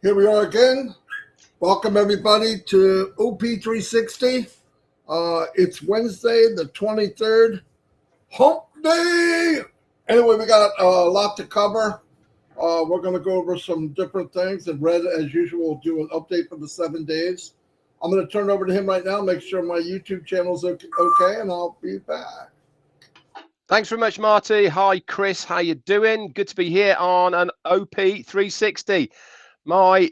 Here we are again. Welcome everybody to OP360. It's Wednesday, the 23rd, hump day. Anyway, we got a lot to cover. We're going to go over some different things, and Red, as usual, will do an update for the 7 days. I'm going to turn it over to him right now, make sure my YouTube channel's okay, and I'll be back. Thanks very much, Marty. Hi, Chris. How you doing? Good to be here on an OP360.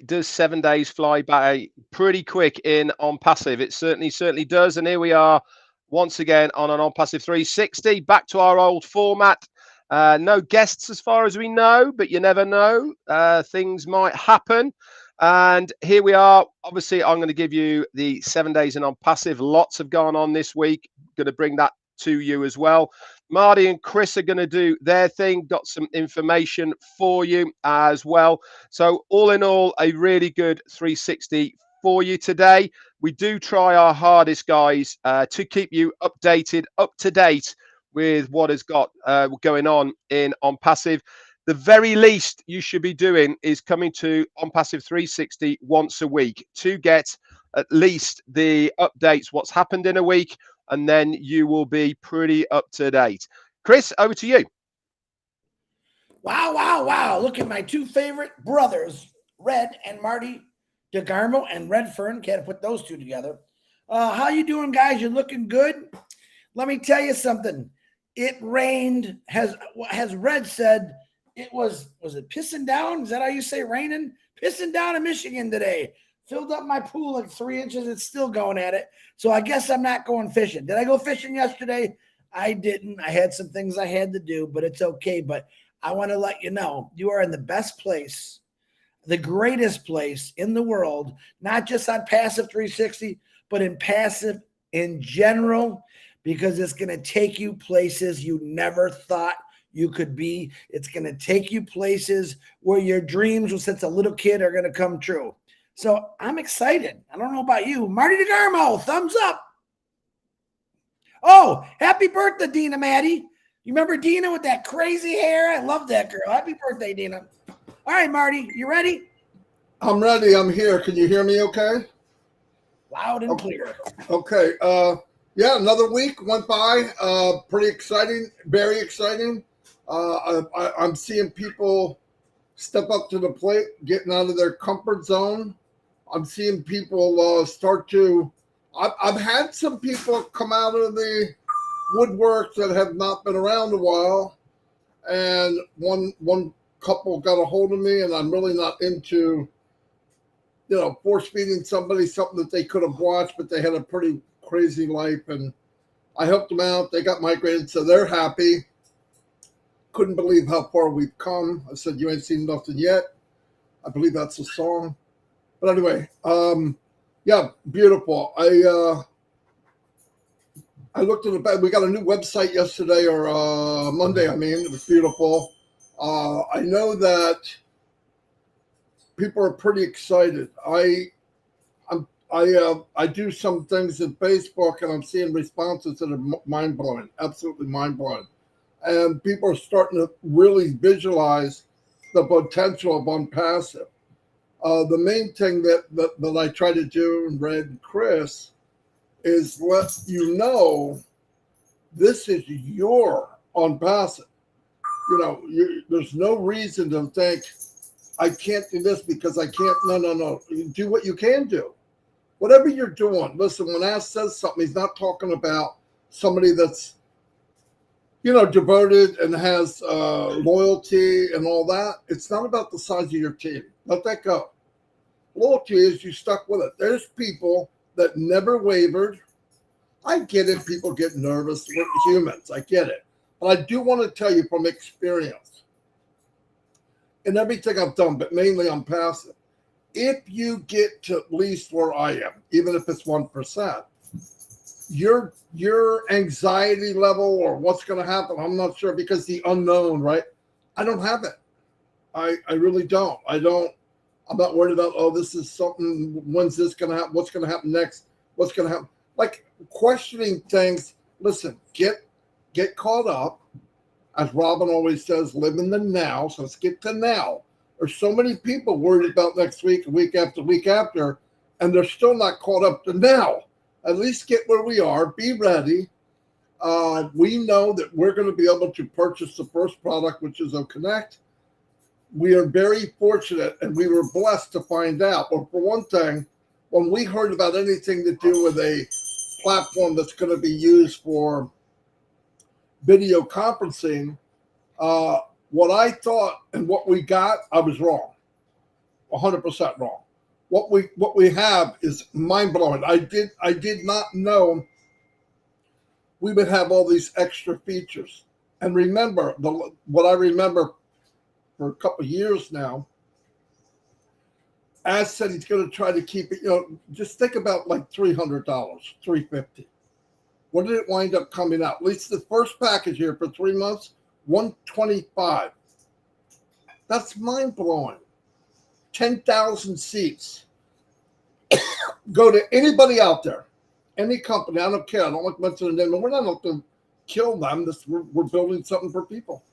Does 7 days fly by pretty quick in on passive? It certainly does. And here we are once again on an on passive 360, back to our old format. No guests as far as we know, but you never know. Things might happen. And here we are. Obviously, I'm going to give you the 7 days in on passive. Lots have gone on this week. Going to bring that to you as well. Marty and Chris are going to do their thing. Got some information for you as well. So all in all, a really good 360 for you today. We do try our hardest, guys, to keep you updated, up to date with what has got going on passive. The very least you should be doing is coming to On Passive 360 once a week to get at least the updates, what's happened in a week, and then you will be pretty up to date. Chris, over to you. Wow. Look at my two favorite brothers, Red and Marty DeGarmo and Redfern. Can't put those two together. How you doing, guys? You're looking good. Let me tell you something. It rained, has Red said, it was it pissing down? Is that how you say raining? Pissing down in Michigan today. Filled up my pool like 3 inches. It's still going at it. So I guess I'm not going fishing. Did I go fishing yesterday? I didn't. I had some things I had to do, but it's okay. But I want to let you know, you are in the best place, the greatest place in the world, not just on Passive 360, but in passive in general, because it's going to take you places you never thought you could be. It's going to take you places where your dreams since a little kid are going to come true. So I'm excited. I don't know about you. Marty DeGarmo, thumbs up. Oh, happy birthday, Dina Maddie. You remember Dina with that crazy hair? I love that girl. Happy birthday, Dina. All right, Marty, you ready? I'm ready. I'm here. Can you hear me okay? Loud and clear. Okay. Yeah, another week went by. Pretty exciting. Very exciting. I'm seeing people step up to the plate, getting out of their comfort zone. I'm seeing people start to. I've had some people come out of the woodwork that have not been around a while, and one couple got a hold of me, and I'm really not into, force feeding somebody something that they could have watched, but they had a pretty crazy life, and I helped them out. They got migrated, so they're happy. Couldn't believe how far we've come. I said, you ain't seen nothing yet. I believe that's a song. But anyway, yeah, beautiful. I looked at the back. We got a new website yesterday or Monday. I mean, it was beautiful. I know that people are pretty excited. I do some things in Facebook, and I'm seeing responses that are mind blowing, absolutely mind blowing, and people are starting to really visualize the potential of OnPassive. The main thing that I try to do, and Red and Chris, is let you know this is your OnPassive. There's no reason to think I can't do this because I can't. No. You do what you can do. Whatever you're doing. Listen, when Ash says something, he's not talking about somebody that's, devoted and has loyalty and all that. It's not about the size of your team. Let that go. Loyalty is you stuck with it. There's people that never wavered. I get it. People get nervous. We're humans. I get it. But I do want to tell you from experience, in everything I've done, but mainly on passive, if you get to at least where I am, even if it's 1%, your anxiety level or what's going to happen, I'm not sure, because the unknown, right? I don't have it. I really don't. I'm not worried about, this is something, when's this going to happen? What's going to happen next? What's going to happen? Like questioning things. Listen, get get caught up. As Robin always says, live in the now. So let's get to now. There's so many people worried about next week, week after, and they're still not caught up to now. At least get where we are. Be ready. We know that we're going to be able to purchase the first product, which is a Connect. We are very fortunate, and we were blessed to find out. But for one thing, when we heard about anything to do with a platform that's going to be used for video conferencing, what I thought and what we got, I was wrong, 100% wrong. What we have is mind blowing. I did not know we would have all these extra features. And remember, what I remember for a couple of years now, Az said he's going to try to keep it, just think about like $300, $350. What did it wind up coming out? At least the first package here for 3 months, $125. That's mind blowing. 10,000 seats. Go to anybody out there, any company. I don't care. I don't like mentioning the name. We're not looking to kill them. We're building something for people.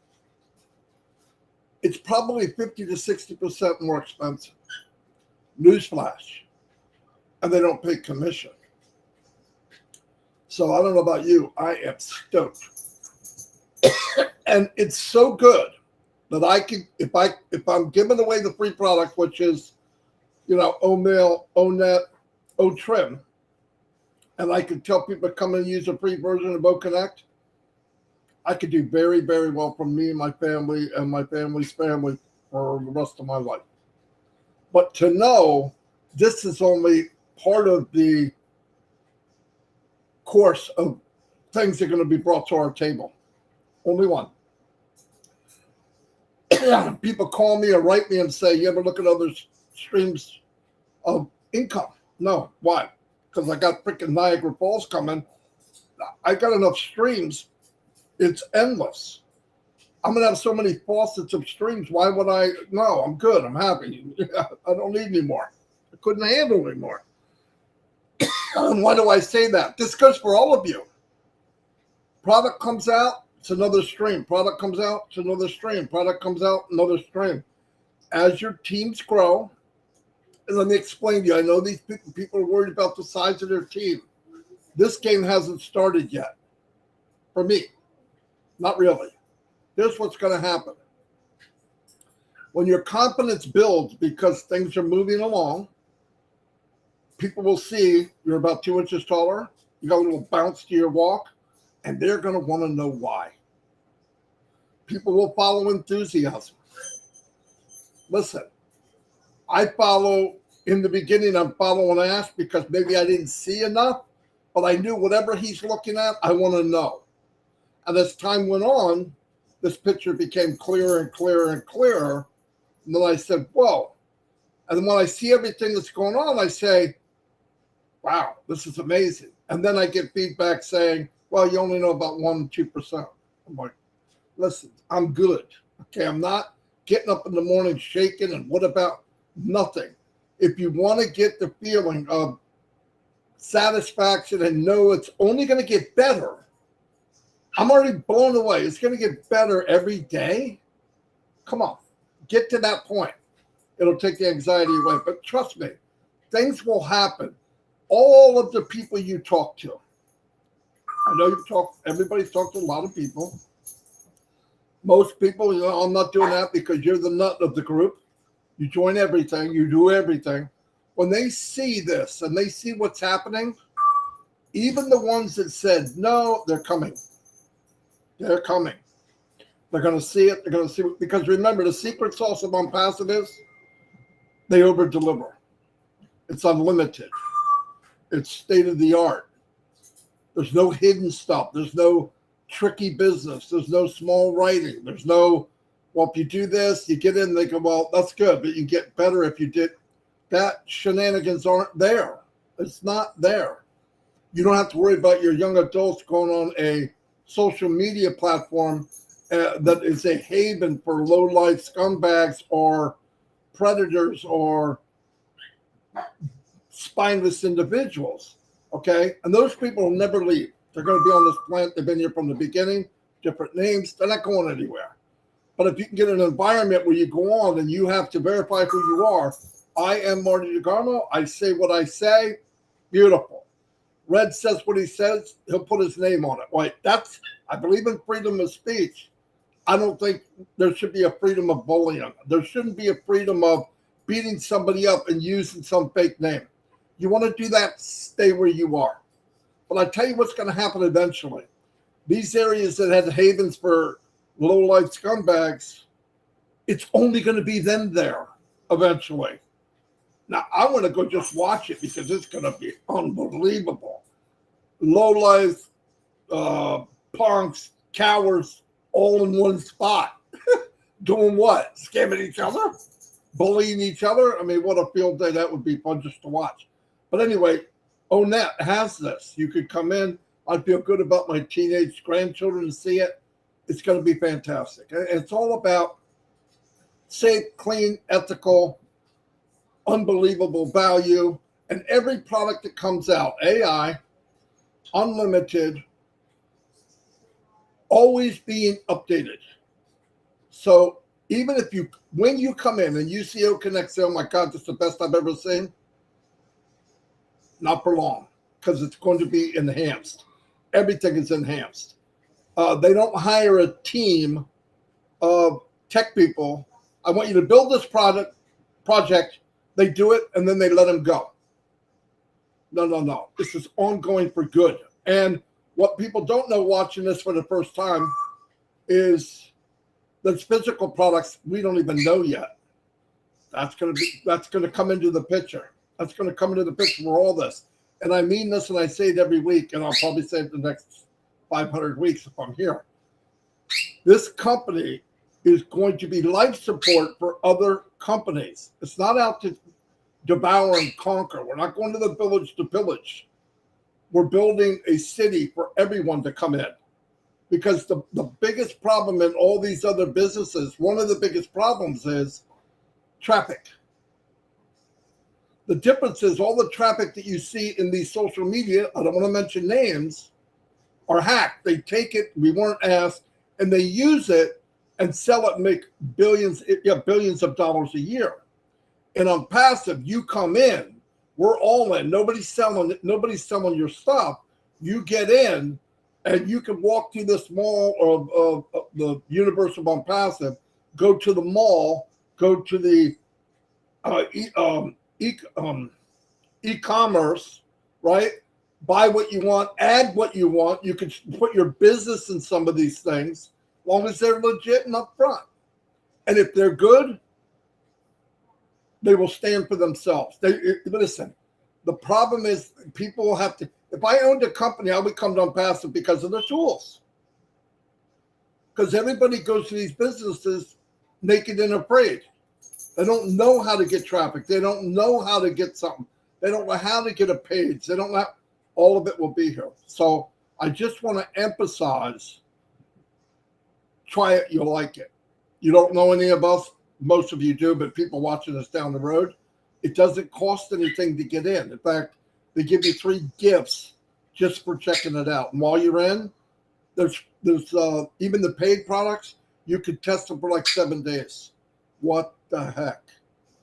It's probably 50 to 60% more expensive. Newsflash. And they don't pay commission. So I don't know about you. I am stoked. And it's so good that I can, if I'm giving away the free product, which is, O-Mail, O-Net, O-Trim, and I could tell people to come and use a free version of O-Connect, I could do very, very well for me and my family and my family's family for the rest of my life. But to know this is only part of the course of things that are going to be brought to our table. Only one. People call me or write me and say, you ever look at other streams of income? No. Why? Because I got freaking Niagara Falls coming. I got enough streams. It's endless. I'm going to have so many faucets of streams. Why would I? No, I'm good. I'm happy. I don't need any more. I couldn't handle anymore. And why do I say that? This goes for all of you. Product comes out, it's another stream. Product comes out, it's another stream. Product comes out, another stream. As your teams grow, and let me explain to you, I know these people are worried about the size of their team. This game hasn't started yet. For me, not really. Here's what's going to happen. When your confidence builds because things are moving along, people will see you're about 2 inches taller, you got a little bounce to your walk, and they're going to want to know why. People will follow enthusiasm. Listen, in the beginning, I'm following Ash because maybe I didn't see enough, but I knew whatever he's looking at, I want to know. And as time went on, this picture became clearer and clearer and clearer. And then I said, whoa. And then when I see everything that's going on, I say, wow, this is amazing. And then I get feedback saying, well, you only know about 1% to 2%. I'm like, listen, I'm good. Okay, I'm not getting up in the morning shaking and what about nothing. If you want to get the feeling of satisfaction and know it's only going to get better, I'm already blown away. It's going to get better every day. Come on, get to that point. It'll take the anxiety away. But trust me, things will happen. All of the people you talk to, I know everybody's talked to a lot of people. Most people, I'm not doing that because you're the nut of the group. You join everything, you do everything. When they see this and they see what's happening, even the ones that said, no, they're coming. They're coming. They're going to see it. They're going to see it. Because remember, the secret sauce of Passive is they over-deliver. It's unlimited. It's state-of-the-art. There's no hidden stuff. There's no tricky business. There's no small writing. There's no, well, if you do this, you get in, they go, well, that's good, but you get better if you did. That shenanigans aren't there. It's not there. You don't have to worry about your young adults going on a social media platform that is a haven for low-life scumbags or predators or spineless individuals, okay? And those people will never leave. They're going to be on this planet. They've been here from the beginning, different names. They're not going anywhere. But if you can get an environment where you go on and you have to verify who you are, I am Marty DeGarmo. I say what I say. Beautiful. Red says what he says. He'll put his name on it. Right? I believe in freedom of speech. I don't think there should be a freedom of bullying. There shouldn't be a freedom of beating somebody up and using some fake name. You want to do that, stay where you are. But I tell you what's going to happen eventually. These areas that had havens for low-life scumbags, it's only going to be them there eventually. Now, I want to go just watch it because it's going to be unbelievable. Low-life punks, cowards, all in one spot. Doing what? Scamming each other? Bullying each other? I mean, what a field day that would be fun just to watch. But anyway, Onet has this. You could come in. I feel good about my teenage grandchildren to see it. It's going to be fantastic. And it's all about safe, clean, ethical, unbelievable value. And every product that comes out, AI, unlimited, always being updated. So even if when you come in and UCO Connect say, oh my God, this is the best I've ever seen, not for long, because it's going to be enhanced. Everything is enhanced. They don't hire a team of tech people. I want you to build this project. They do it, and then they let them go. No. This is ongoing for good. And what people don't know watching this for the first time is there's physical products we don't even know yet. That's going to come into the picture. That's going to come into the picture for all this. And I mean this, and I say it every week, and I'll probably say it the next 500 weeks if I'm here. This company is going to be life support for other companies. It's not out to devour and conquer. We're not going to the village to pillage. We're building a city for everyone to come in. Because the biggest problem in all these other businesses, one of the biggest problems is traffic. The difference is all the traffic that you see in these social media, I don't want to mention names, are hacked. They take it, we weren't asked, and they use it and sell it and make billions of dollars a year. And on passive, you come in, we're all in. Nobody's selling your stuff. You get in, and you can walk through this mall of the universe of on passive, go to the mall, go to the e-commerce, right? Buy what you want, add what you want. You can put your business in some of these things, as long as they're legit and upfront. And if they're good, they will stand for themselves. Listen, the problem is people have to. If I owned a company, I would come down passive because of the tools. Because everybody goes to these businesses naked and afraid. They don't know how to get traffic. They don't know how to get something. They don't know how to get a page. They don't know. All of it will be here. So I just want to emphasize, try it, you'll like it. You don't know any of us. Most of you do, but people watching us down the road, it doesn't cost anything to get in. In fact, they give you 3 gifts just for checking it out. And while you're in, there's even the paid products, you could test them for like 7 days. What the heck?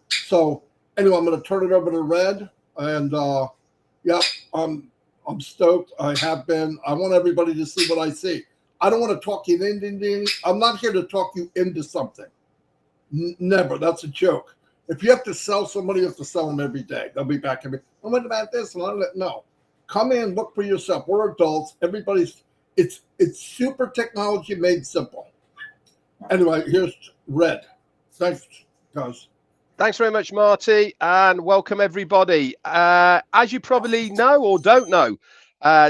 So anyway, I'm going to turn it over to Red. And yeah, I'm stoked. I have been. I want everybody to see what I see. I don't want to talk you into. I'm not here to talk you into something. Never. That's a joke. If you have to sell somebody, you have to sell them every day. They'll be back every. Oh, what about this? No. Come in, look for yourself. We're adults. Everybody's. It's super technology made simple. Anyway, here's Red. Thanks, guys. Thanks very much, Marty, and welcome everybody. As you probably know or don't know,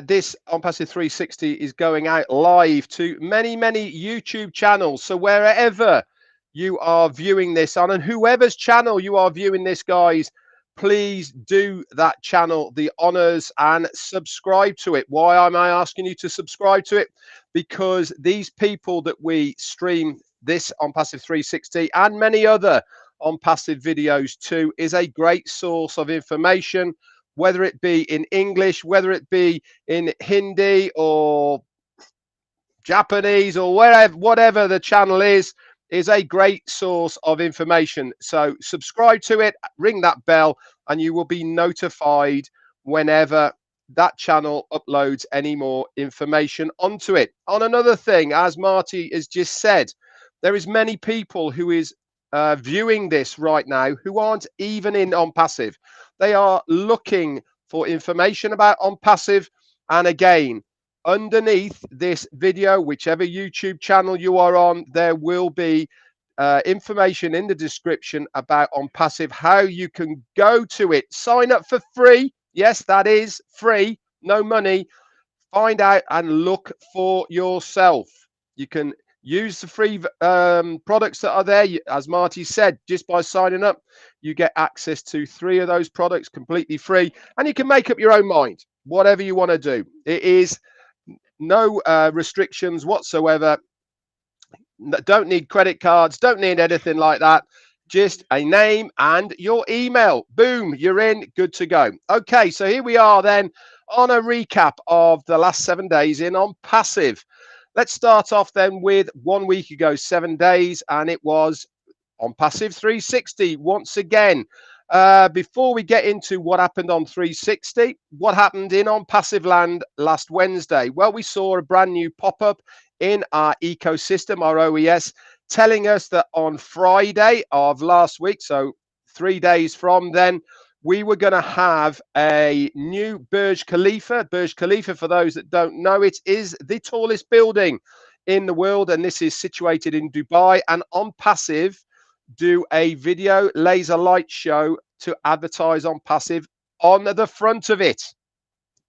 this On Passive 360 is going out live to many YouTube channels. So wherever you are viewing this on, and whoever's channel you are viewing this, guys, please do that channel the honors and subscribe to it. Why am I asking you to subscribe to it? Because these people that we stream this On Passive 360 and many other On Passive videos too is a great source of information, whether it be in English, whether it be in Hindi or Japanese or whatever the channel is. is a great source of information. So subscribe to it, ring that bell, and you will be notified whenever that channel uploads any more information onto it. On another thing, as Marty has just said, there is many people who is viewing this right now who aren't even in On Passive. They are looking for information about On Passive. And again, underneath this video, whichever YouTube channel you are on, there will be information in the description about On Passive, how you can go to it, sign up for free. Yes, that is free, no money. Find out and look for yourself. You can use the free products that are there. As Marty said, just by signing up, you get access to 3 of those products completely free, and you can make up your own mind, whatever you want to do. It is no restrictions whatsoever. Don't need credit cards, don't need anything like that. Just a name and your email. Boom, you're in, good to go. Okay, so here we are then on a recap of the last 7 days in On Passive. Let's start off then with 1 week ago, 7 days, and it was On Passive 360 once again. Before we get into what happened on 360, what happened in On Passive land last Wednesday? Well, we saw a brand new pop-up in our ecosystem, our OES, telling us that on Friday of last week, so 3 days from then, we were going to have a new Burj Khalifa. Burj Khalifa, for those that don't know, it is the tallest building in the world, and this is situated in Dubai. And On Passive do a video laser light show to advertise On Passive on the front of it.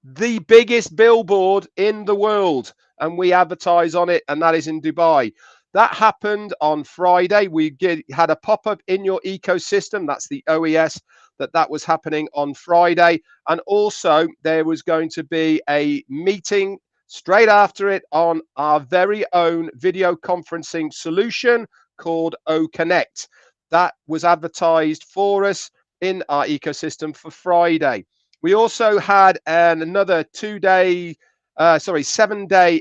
The biggest billboard in the world, and we advertise on it, and that is in Dubai. That happened on Friday. We had a pop-up in your ecosystem. That's the OES. That was happening on Friday. And also there was going to be a meeting straight after it on our very own video conferencing solution called OConnect. That was advertised for us in our ecosystem for Friday. We also had another 7-day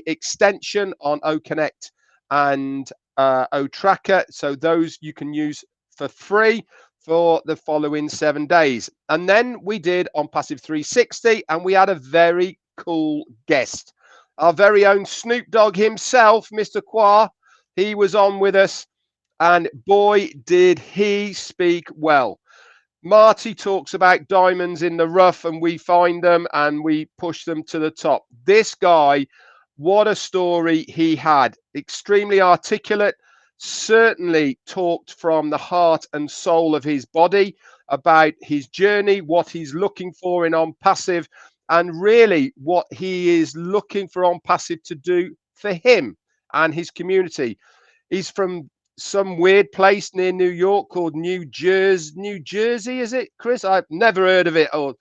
extension on OConnect and OTracker. So those you can use for free for the following 7 days. And then we did On Passive 360, and we had a very cool guest. Our very own Snoop Dogg himself, Mr. Qua, he was on with us, and boy, did he speak well. Marty talks about diamonds in the rough, and we find them and we push them to the top. This guy, what a story he had. Extremely articulate, certainly talked from the heart and soul of his body about his journey, what he's looking for in On Passive, and really what he is looking for On Passive to do for him and his community. He's from some weird place near New York called New Jersey, is it, Chris? I've never heard of it. Or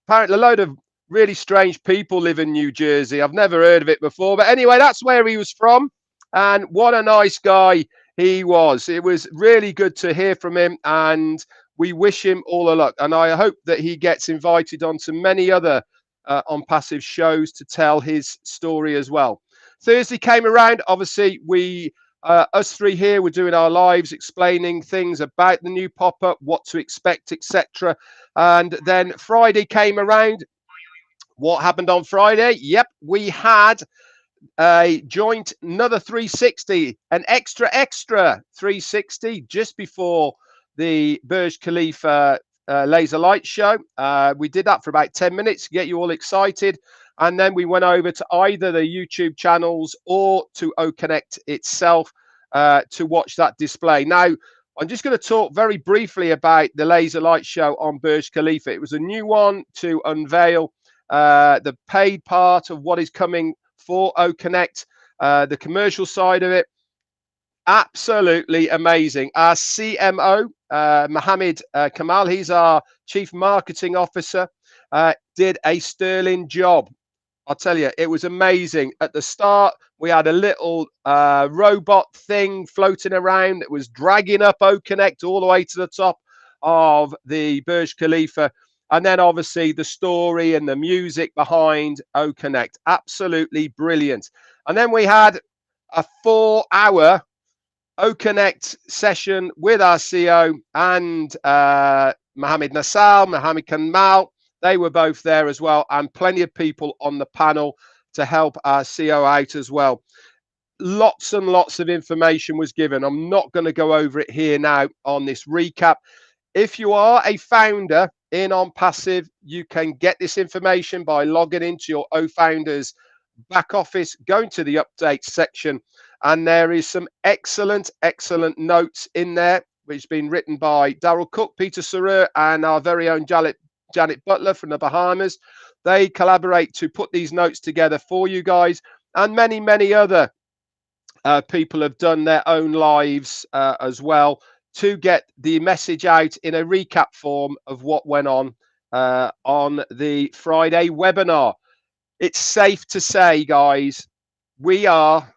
apparently a load of really strange people live in New Jersey. I've never heard of it before. But anyway, that's where he was from. And what a nice guy he was. It was really good to hear from him, and we wish him all the luck. And I hope that he gets invited onto many other On Passive shows to tell his story as well. Thursday came around. Obviously, us three here were doing our lives, explaining things about the new pop-up, what to expect, etc. And then Friday came around. What happened on Friday? Yep, we had a joint, another 360, an extra 360 just before the Burj Khalifa laser light show. We did that for about 10 minutes to get you all excited. And then we went over to either the YouTube channels or to OConnect itself to watch that display. Now, I'm just going to talk very briefly about the laser light show on Burj Khalifa. It was a new one to unveil the paid part of what is coming for OConnect, the commercial side of it. Absolutely amazing. Our CMO, Mohammed Kamal, he's our Chief Marketing Officer, did a sterling job. I'll tell you, it was amazing. At the start, we had a little robot thing floating around that was dragging up OConnect all the way to the top of the Burj Khalifa. And then obviously the story and the music behind OConnect. Absolutely brilliant. And then we had a 4-hour O-Connect session with our CEO and Mohammed Nassal, Mohammed Kamal. They were both there as well, and plenty of people on the panel to help our CEO out as well. Lots and lots of information was given. I'm not going to go over it here now on this recap. If you are a founder in OnPassive, you can get this information by logging into your OFounders back office, going to the update section, and there is some excellent notes in there, which has been written by Daryl Cook, Peter Sarer, and our very own Janet Butler from the Bahamas. They collaborate to put these notes together for you guys, and many other people have done their own lives as well to get the message out in a recap form of what went on the Friday webinar. It's safe to say, guys, we are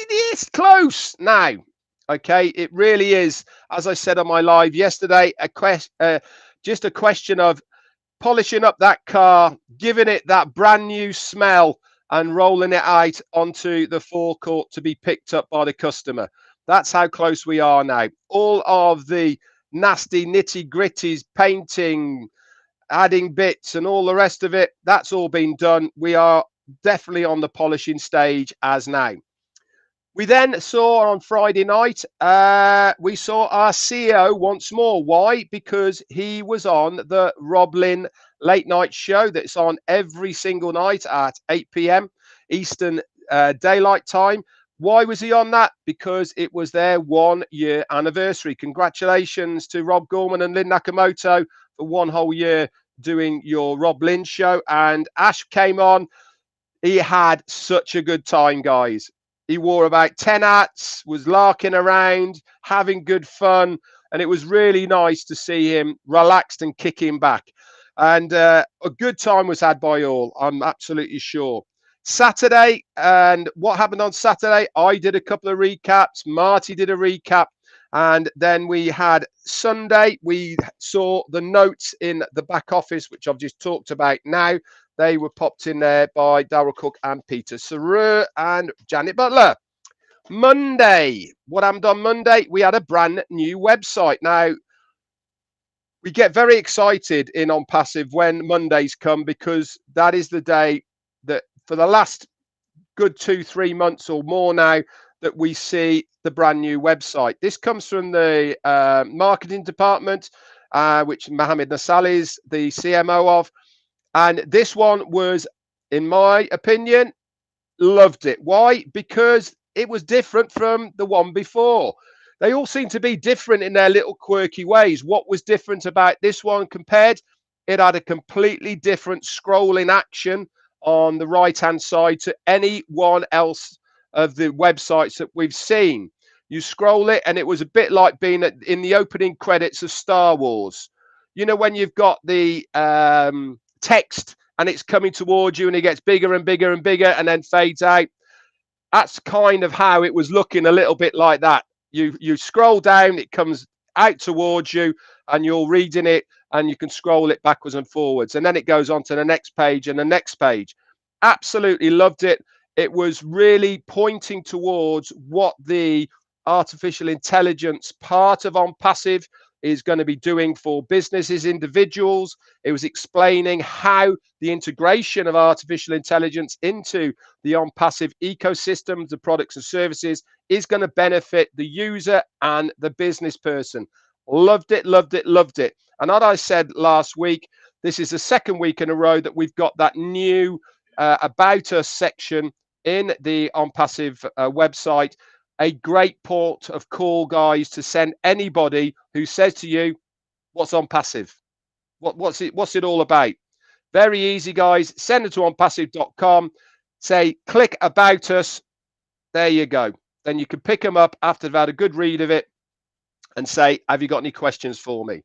this close now. Okay, it really is. As I said on my live yesterday, just a question of polishing up that car, giving it that brand new smell, and rolling it out onto the forecourt to be picked up by the customer. That's how close we are now. All of the nasty nitty gritties, painting, adding bits and all the rest of it, that's all been done. We are definitely on the polishing stage as now. We then saw on Friday night, we saw our CEO once more. Why? Because he was on the Rob Lynn late night show that's on every single night at 8 p.m. Eastern Daylight Time. Why was he on that? Because it was their 1 year anniversary. Congratulations to Rob Gorman and Lynn Nakamoto for 1 whole year doing your Rob Lynn show. And Ash came on. He had such a good time, guys. He wore about 10 hats, was larking around, having good fun, and it was really nice to see him relaxed and kicking back. And a good time was had by all, I'm absolutely sure. Saturday, and what happened on Saturday? I did a couple of recaps, Marty did a recap, and then we had Sunday. We saw the notes in the back office, which I've just talked about now. They were popped in there by Daryl Cook and Peter Sarer and Janet Butler. Monday, what happened on Monday? We had a brand new website. Now, we get very excited in OnPassive when Mondays come, because that is the day that for the last good 2-3 months or more now that we see the brand new website. This comes from the marketing department, which Mohammed Nassal is the CMO of. And this one was, in my opinion, loved it. Why? Because it was different from the one before. They all seem to be different in their little quirky ways. What was different about this one compared? It had a completely different scrolling action on the right-hand side to any one else of the websites that we've seen. You scroll it, and it was a bit like being in the opening credits of Star Wars. You know, when you've got the text and it's coming towards you and it gets bigger and bigger and bigger and then fades out. That's kind of how it was looking, a little bit like that. You scroll down, it comes out towards you, and you're reading it, and you can scroll it backwards and forwards, and then it goes on to the next page and the next page. Absolutely loved it. It was really pointing towards what the artificial intelligence part of OnPassive is going to be doing for businesses, individuals. It was explaining how the integration of artificial intelligence into the OnPassive ecosystem, the products and services, is going to benefit the user and the business person. Loved it, loved it, loved it. And as I said last week, this is the second week in a row that we've got that new About Us section in the OnPassive website. A great port of call, guys, to send anybody who says to you, what's OnPassive? What's it all about? Very easy, guys. Send it to onpassive.com. Say, click About Us. There you go. Then you can pick them up after they've had a good read of it and say, have you got any questions for me?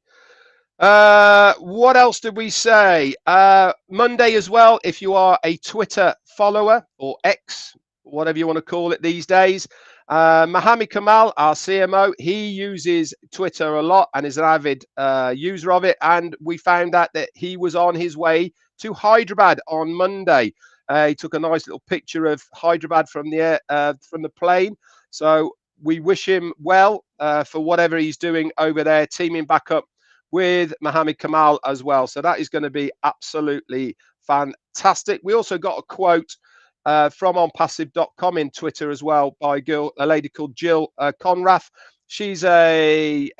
What else did we say? Monday as well, if you are a Twitter follower or X, whatever you want to call it these days, Mohammed Kamal, our CMO, he uses Twitter a lot and is an avid user of it. And we found out that he was on his way to Hyderabad on Monday. He took a nice little picture of Hyderabad from the plane. So we wish him well for whatever he's doing over there, teaming back up with Mohammed Kamal as well. So that is going to be absolutely fantastic. We also got a quote from onpassive.com in Twitter as well by a lady called Jill Conrath. She's a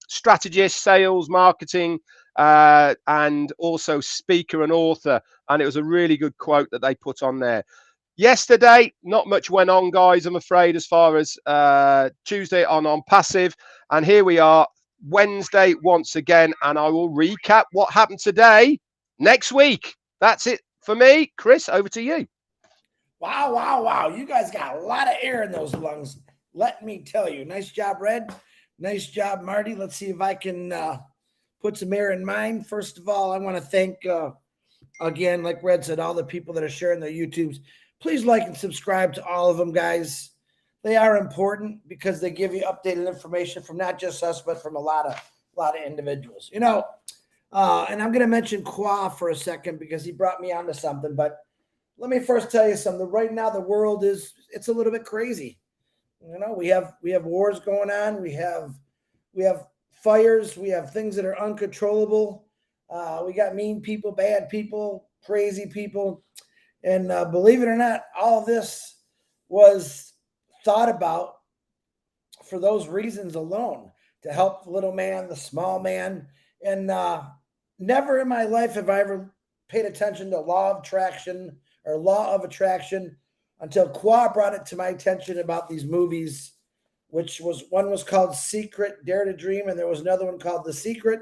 strategist, sales, marketing, and also speaker and author. And it was a really good quote that they put on there. Yesterday, not much went on, guys, I'm afraid, as far as Tuesday on Passive. And here we are, Wednesday once again. And I will recap what happened today next week. That's it for me. Chris, over to you. Wow, wow, wow. You guys got a lot of air in those lungs. Let me tell you. Nice job, Red. Nice job, Marty. Let's see if I can put some air in mine. First of all, I want to thank, again, like Red said, all the people that are sharing their YouTubes. Please like and subscribe to all of them, guys. They are important because they give you updated information from not just us, but from a lot of individuals. You know, and I'm going to mention Qua for a second because he brought me onto something, but let me first tell you something. Right now, the world it's a little bit crazy. You know, we have wars going on. We have fires. We have things that are uncontrollable. We got mean people, bad people, crazy people. And believe it or not, all of this was thought about for those reasons alone, to help the little man, the small man. And never in my life have I ever paid attention to law of attraction until Qua brought it to my attention about these movies, one was called Secret, Dare to Dream, and there was another one called The Secret.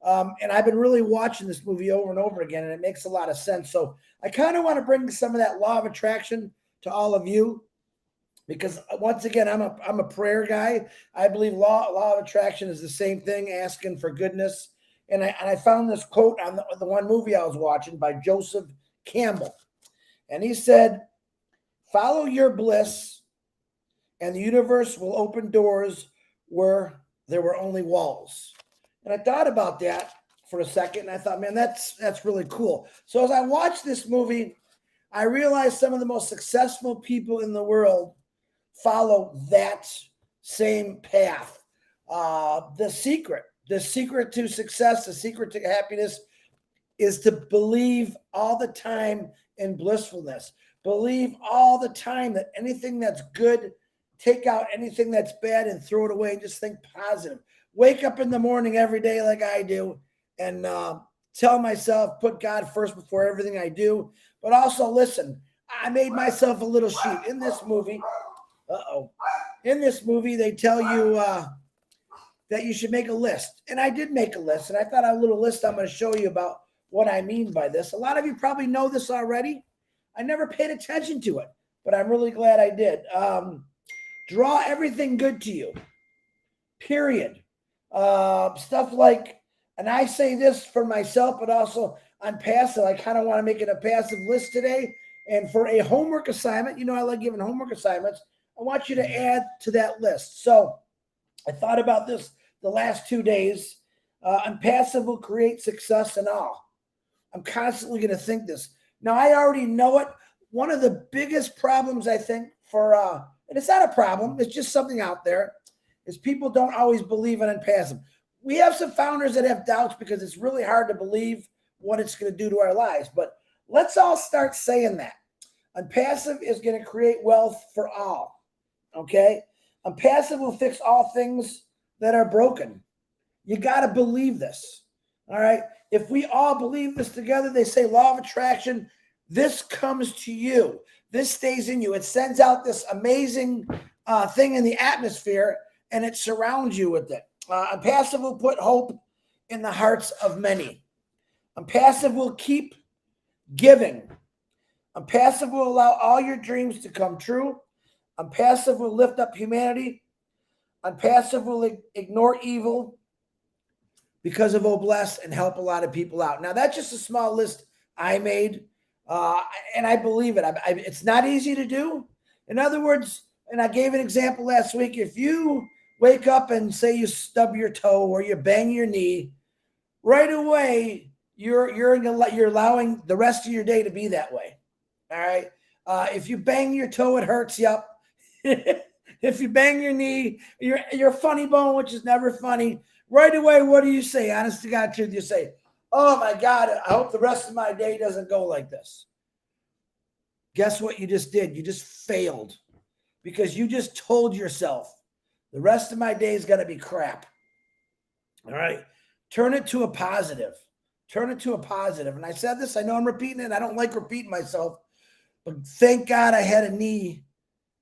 And I've been really watching this movie over and over again, and it makes a lot of sense. So I kind of want to bring some of that law of attraction to all of you, because once again, I'm a prayer guy. I believe law of attraction is the same thing, asking for goodness. And I found this quote on the one movie I was watching by Joseph Campbell. And he said, "Follow your bliss, and the universe will open doors where there were only walls." And I thought about that for a second, and I thought, man, that's really cool. So as I watched this movie, I realized some of the most successful people in the world follow that same path. The secret to success, the secret to happiness is to believe all the time in blissfulness. Believe all the time that anything that's good, take out anything that's bad and throw it away and just think positive. Wake up in the morning every day like I do and tell myself, put God first before everything I do. But also, listen, I made myself a little sheet. In this movie, they tell you that you should make a list. And I did make a list. And I thought a little list I'm going to show you about what I mean by this. A lot of you probably know this already. I never paid attention to it, but I'm really glad I did. Draw everything good to you, period. Stuff like, and I say this for myself, but also on passive, I kind of want to make it a passive list today. And for a homework assignment, you know, I like giving homework assignments. I want you to add to that list. So I thought about this the last 2 days. And passive will create success and all. I'm constantly going to think this. Now, I already know it. One of the biggest problems, I think, and it's not a problem, it's just something out there, is people don't always believe in passive. We have some founders that have doubts because it's really hard to believe what it's going to do to our lives. But let's all start saying that. Passive is going to create wealth for all. Okay? Passive will fix all things that are broken. You got to believe this. All right? If we all believe this together, they say law of attraction, this comes to you. This stays in you. It sends out this amazing thing in the atmosphere, and it surrounds you with it. Passive will put hope in the hearts of many. Passive will keep giving. Passive will allow all your dreams to come true. Passive will lift up humanity. Passive will ignore evil because of bless and help a lot of people out. Now, that's just a small list I made, and I believe it. It's not easy to do. In other words, and I gave an example last week, if you wake up and say you stub your toe or you bang your knee, right away, you're allowing the rest of your day to be that way. All right. If you bang your toe, it hurts. Yep. If you bang your knee, your funny bone, which is never funny, right away, what do you say? Honest to God truth, you say, oh my God, I hope the rest of my day doesn't go like this. Guess what you just did? You just failed because you just told yourself the rest of my day is going to be crap. All right. Turn it to a positive. Turn it to a positive. And I said this, I know I'm repeating it. I don't like repeating myself, but thank God I had a knee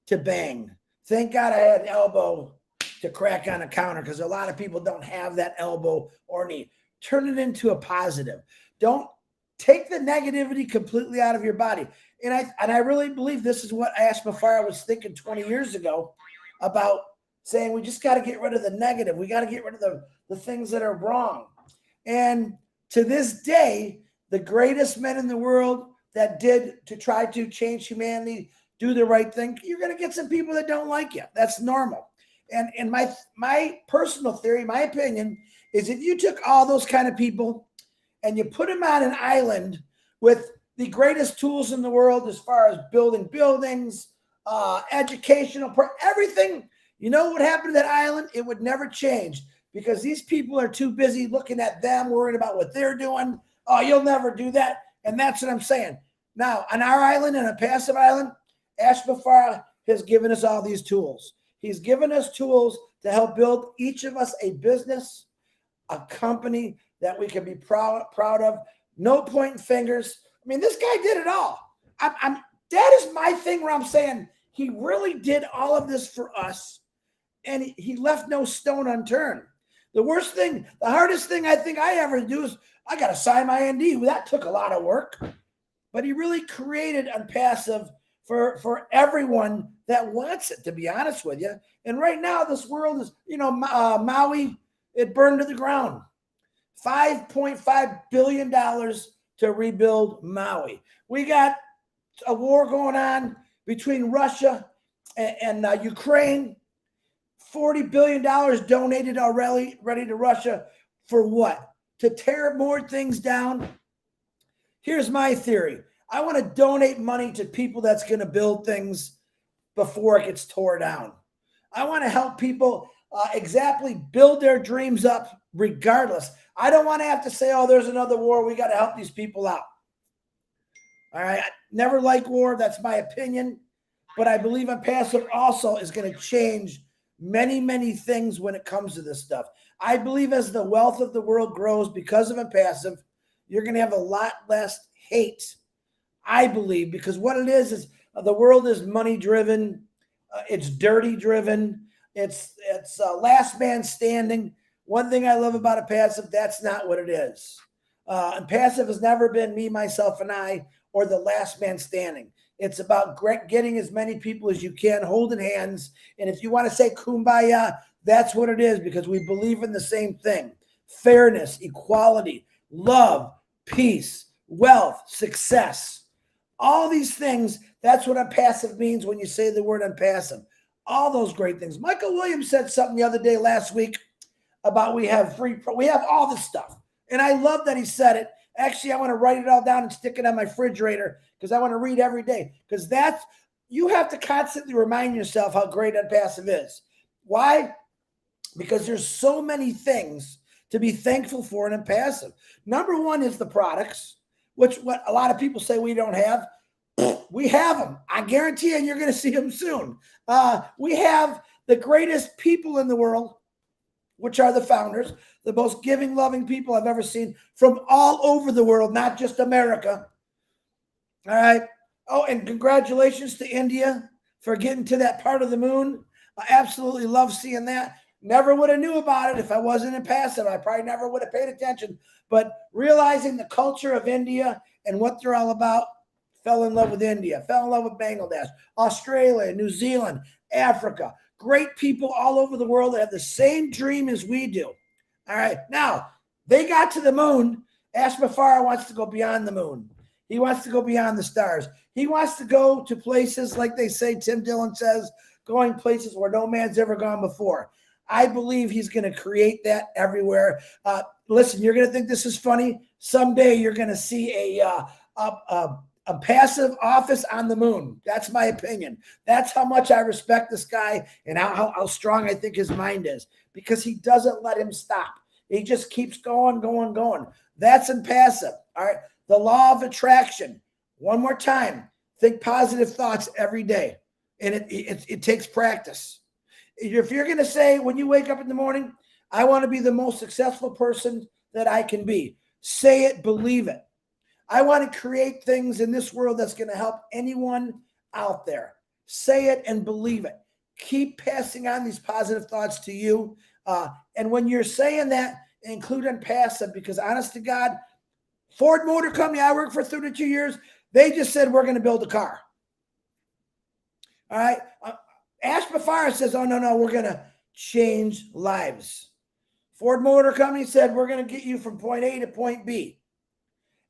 to bang. Thank God I had an elbow to crack on a counter because a lot of people don't have that elbow or knee. Turn it into a positive. Don't take the negativity completely out of your body. And I really believe this is what Ashmafar was thinking 20 years ago about saying we just got to get rid of the negative. We got to get rid of the things that are wrong. And to this day, the greatest men in the world that did to try to change humanity, do the right thing, you're going to get some people that don't like you. That's normal. And my personal theory, my opinion, is if you took all those kind of people and you put them on an island with the greatest tools in the world as far as building buildings, educational, everything, you know what happened to that island? It would never change because these people are too busy looking at them, worrying about what they're doing. Oh, you'll never do that. And that's what I'm saying. Now, on our island, on a passive island, Ashmafar has given us all these tools. He's given us tools to help build each of us a business, a company that we can be proud of. No pointing fingers. I mean, this guy did it all. That is my thing where I'm saying he really did all of this for us, and he left no stone unturned. The worst thing, the hardest thing I think I ever do is I got to sign my ND. Well, that took a lot of work, but he really created Unpassive for everyone that wants it, to be honest with you. And right now, this world is, Maui, it burned to the ground. $5.5 billion to rebuild Maui. We got a war going on between Russia and Ukraine. $40 billion donated already to Russia for what? To tear more things down? Here's my theory. I want to donate money to people that's going to build things before it gets tore down. I want to help people exactly build their dreams up regardless. I don't want to have to say, oh, there's another war. We got to help these people out. All right. I never like war. That's my opinion. But I believe Unpassive also is going to change many, many things when it comes to this stuff. I believe as the wealth of the world grows because of Unpassive, you're going to have a lot less hate. I believe, because what it is the world is money driven. It's dirty driven. It's last man standing. One thing I love about Unpassive, that's not what it is. Unpassive has never been me, myself, and I, or the last man standing. It's about getting as many people as you can, holding hands. And if you want to say kumbaya, that's what it is, because we believe in the same thing. Fairness, equality, love, peace, wealth, success. All these things, that's what Unpassive means when you say the word Unpassive. All those great things. Michael Williams said something the other day last week about we have all this stuff. And I love that he said it. Actually, I want to write it all down and stick it on my refrigerator because I want to read every day. Because you have to constantly remind yourself how great Unpassive is. Why? Because there's so many things to be thankful for in Unpassive. Number one is the products, which what a lot of people say we don't have. We have them. I guarantee you, you're going to see them soon. We have the greatest people in the world, which are the founders, the most giving, loving people I've ever seen from all over the world, not just America. All right. Oh, and congratulations to India for getting to that part of the moon. I absolutely love seeing that. Never would have knew about it if I wasn't Unpassive. I probably never would have paid attention. But realizing the culture of India and what they're all about, fell in love with India, fell in love with Bangladesh, Australia, New Zealand, Africa. Great people all over the world that have the same dream as we do. All right. Now, they got to the moon. Ashmafar wants to go beyond the moon. He wants to go beyond the stars. He wants to go to places, like they say, Tim Dillon says, going places where no man's ever gone before. I believe he's going to create that everywhere. Listen, you're going to think this is funny. Someday you're going to see a a passive office on the moon. That's my opinion. That's how much I respect this guy and how strong I think his mind is, because he doesn't let him stop. He just keeps going, going, going. That's impassive. All right. The law of attraction. One more time. Think positive thoughts every day. And it takes practice. If you're going to say when you wake up in the morning, I want to be the most successful person that I can be, say it, believe it. I want to create things in this world that's going to help anyone out there. Say it and believe it. Keep passing on these positive thoughts to you. And when you're saying that, include on passive, because honest to God, Ford Motor Company, I worked for 32 years. They just said, we're going to build a car. All right. Ash Bafara says, oh, no, we're going to change lives. Ford Motor Company said, we're going to get you from point A to point B.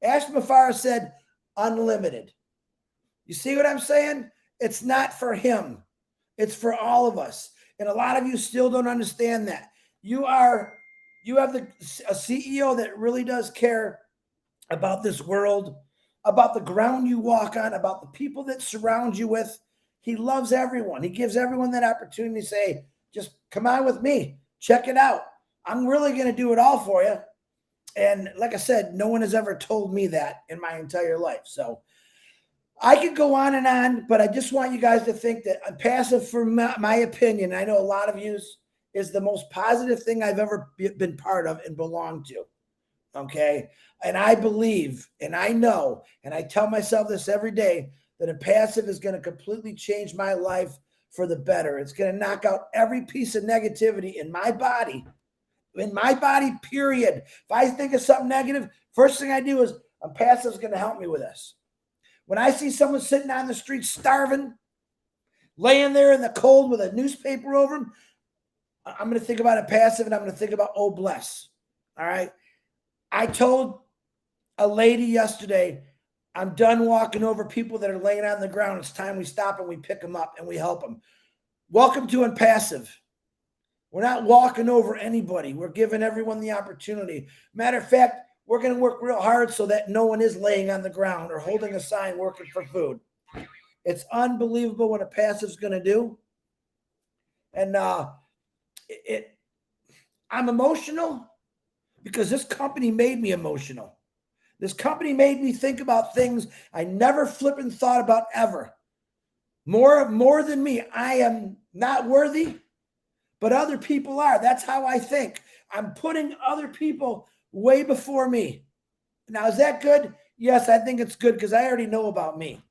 Ash Bafara said, unlimited. You see what I'm saying? It's not for him. It's for all of us. And a lot of you still don't understand that. You have a CEO that really does care about this world, about the ground you walk on, about the people that surround you with. He loves everyone. He gives everyone that opportunity to say, just come on with me. Check it out. I'm really going to do it all for you. And like I said, no one has ever told me that in my entire life. So I could go on, but I just want you guys to think that passive, for my opinion, I know a lot of you, is the most positive thing I've ever been part of and belonged to. Okay. And I believe, and I know, and I tell myself this every day, that a passive is going to completely change my life for the better. It's going to knock out every piece of negativity in my body, period. If I think of something negative, first thing I do is a passive is going to help me with this. When I see someone sitting on the street starving, laying there in the cold with a newspaper over them, I'm going to think about a passive, and I'm going to think about, oh, bless. All right. I told a lady yesterday, I'm done walking over people that are laying on the ground. It's time we stop and we pick them up and we help them. Welcome to impassive. We're not walking over anybody. We're giving everyone the opportunity. Matter of fact, we're going to work real hard so that no one is laying on the ground or holding a sign working for food. It's unbelievable what a passive is going to do. And I'm emotional because this company made me emotional. This company made me think about things I never flipping thought about ever. More than me. I am not worthy, but other people are. That's how I think. I'm putting other people way before me. Now, is that good? Yes, I think it's good because I already know about me.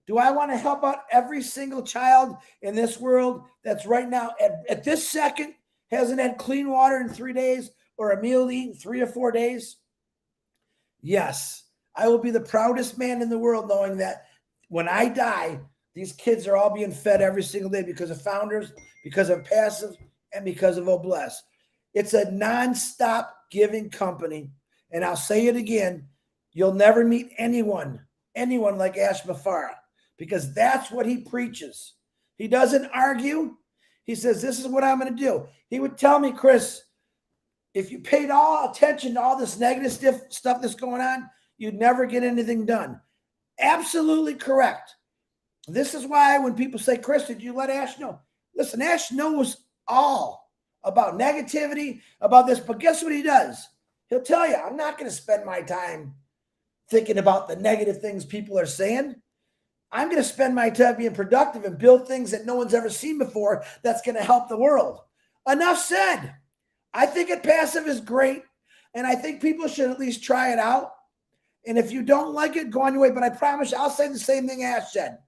Do I want to help out every single child in this world that's right now, at this second, hasn't had clean water in 3 days or a meal to eat in 3 or 4 days? Yes, I will be the proudest man in the world knowing that when I die, these kids are all being fed every single day because of Founders, because of Passive, and because of Obless. It's a nonstop giving company. And I'll say it again, you'll never meet anyone like Ash Bafara, because that's what he preaches. He doesn't argue. He says, this is what I'm going to do. He would tell me, Chris, if you paid all attention to all this negative stuff that's going on, you'd never get anything done. Absolutely correct. This is why when people say, Chris, did you let Ash know? Listen, Ash knows all about negativity, about this, but guess what he does? He'll tell you, I'm not going to spend my time thinking about the negative things people are saying. I'm going to spend my time being productive and build things that no one's ever seen before that's going to help the world. Enough said. I think passive is great, and I think people should at least try it out. And if you don't like it, go on your way. But I promise you, I'll say the same thing Ash said.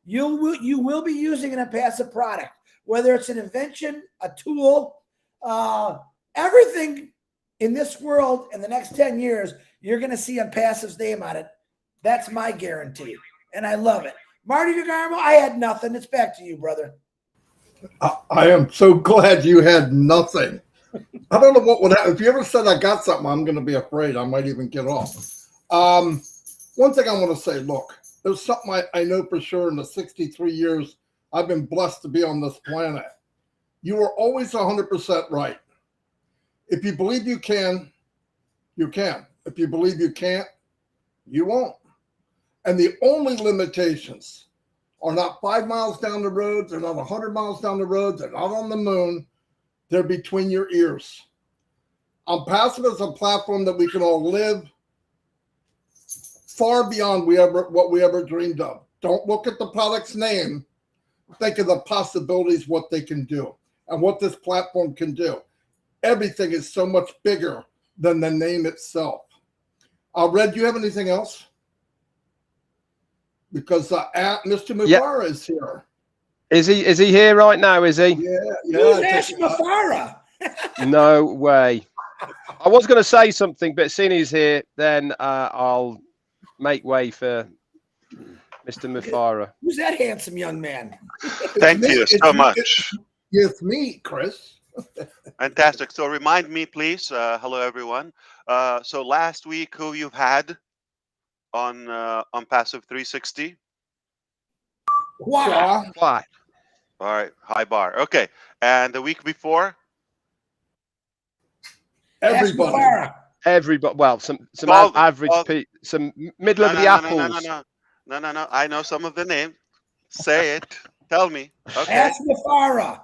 You will be using a passive product, whether it's an invention, a tool, everything in this world in the next 10 years, you're going to see a passive's name on it. That's my guarantee, and I love it. Marty DeGarmo, I had nothing. It's back to you, brother. I am so glad you had nothing. I don't know what would happen. If you ever said I got something, I'm going to be afraid. I might even get off. One thing I want to say, look, there's something I know for sure in the 63 years I've been blessed to be on this planet. You are always 100% right. If you believe you can, you can. If you believe you can't, you won't. And the only limitations are not 5 miles down the road. They're not 100 miles down the road. They're not on the moon. They're between your ears. Passive is a platform that we can all live far beyond what we ever dreamed of. Don't look at the product's name. Think of the possibilities, what they can do, and what this platform can do. Everything is so much bigger than the name itself. Red, do you have anything else? Because Mr. Mufara is here. Is he here right now? Is he? Yeah. Who's Ash Mufara? No way. I was going to say something, but seeing he's here, then I'll make way for Mr. Mufara. Who's that handsome young man? Thank you so much. It's me, Chris. Fantastic. So remind me, please. Hello, everyone. So last week, who you've had on Passive 360? Wow. Why? All right, high bar. Okay, and the week before? Everybody. Everybody. Well, some average people, some middle of the apples. No. I know some of the names. Say it. Tell me. Okay. Ash Mufara.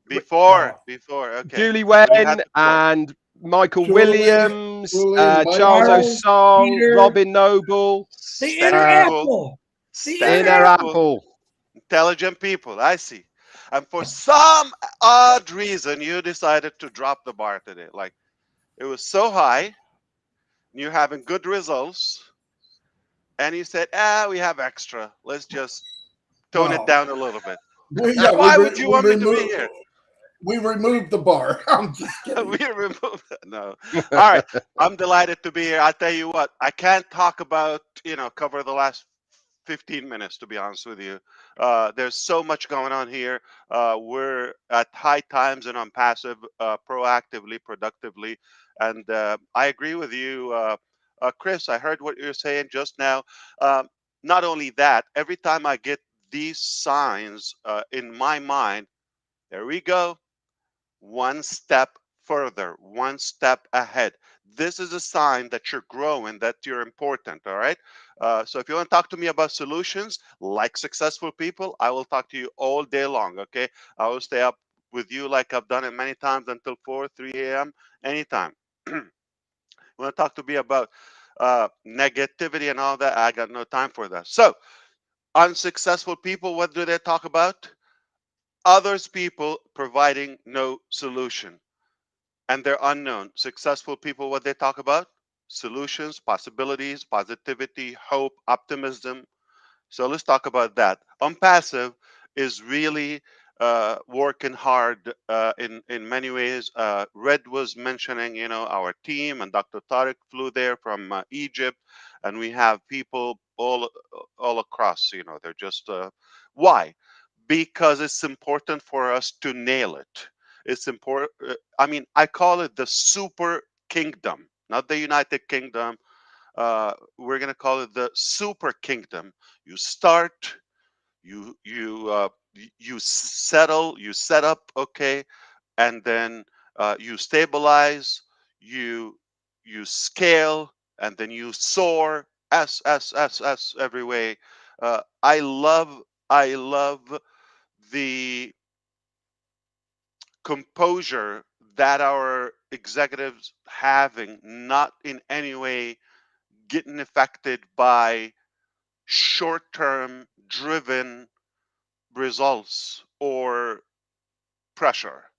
Before. Okay. Julie Wen and Michael Williams, Charles Osong, Peter, Robin Noble. The Inner Apple. The Inner Apple. Intelligent people. I see. And for some odd reason, you decided to drop the bar today. Like, it was so high, you're having good results, and you said, we have extra. Let's just tone it down a little bit. Why would you want me to be here? We removed the bar. I'm just kidding. We removed it. No. All right. I'm delighted to be here. I'll tell you what, I can't talk about, cover the last 15 minutes, to be honest with you. There's so much going on here. We're at high times and on passive, proactively, productively. And I agree with you, Chris. I heard what you're saying just now. Not only that, every time I get these signs in my mind, there we go. One step further, one step ahead. This is a sign that you're growing, that you're important. All right. So if you want to talk to me about solutions, like successful people, I will talk to you all day long. Okay. I will stay up with you like I've done it many times until 4, 3 a.m. anytime. You want to talk to me about negativity and all that? I got no time for that. So unsuccessful people, what do they talk about? Others people providing no solution. And they're unknown. Successful people, what they talk about? Solutions, possibilities, positivity, hope, optimism. So let's talk about that. Passive is really working hard in many ways. Red was mentioning, our team, and Dr. Tariq flew there from Egypt, and we have people all across. They're just why? Because it's important for us to nail it. It's important. I call it the super kingdom, not the United Kingdom. We're gonna call it the super kingdom. You start, you settle, you set up, okay, and then you stabilize, you scale, and then you soar. S every way. I love the composure that our executives having, not in any way getting affected by short-term driven results or pressure.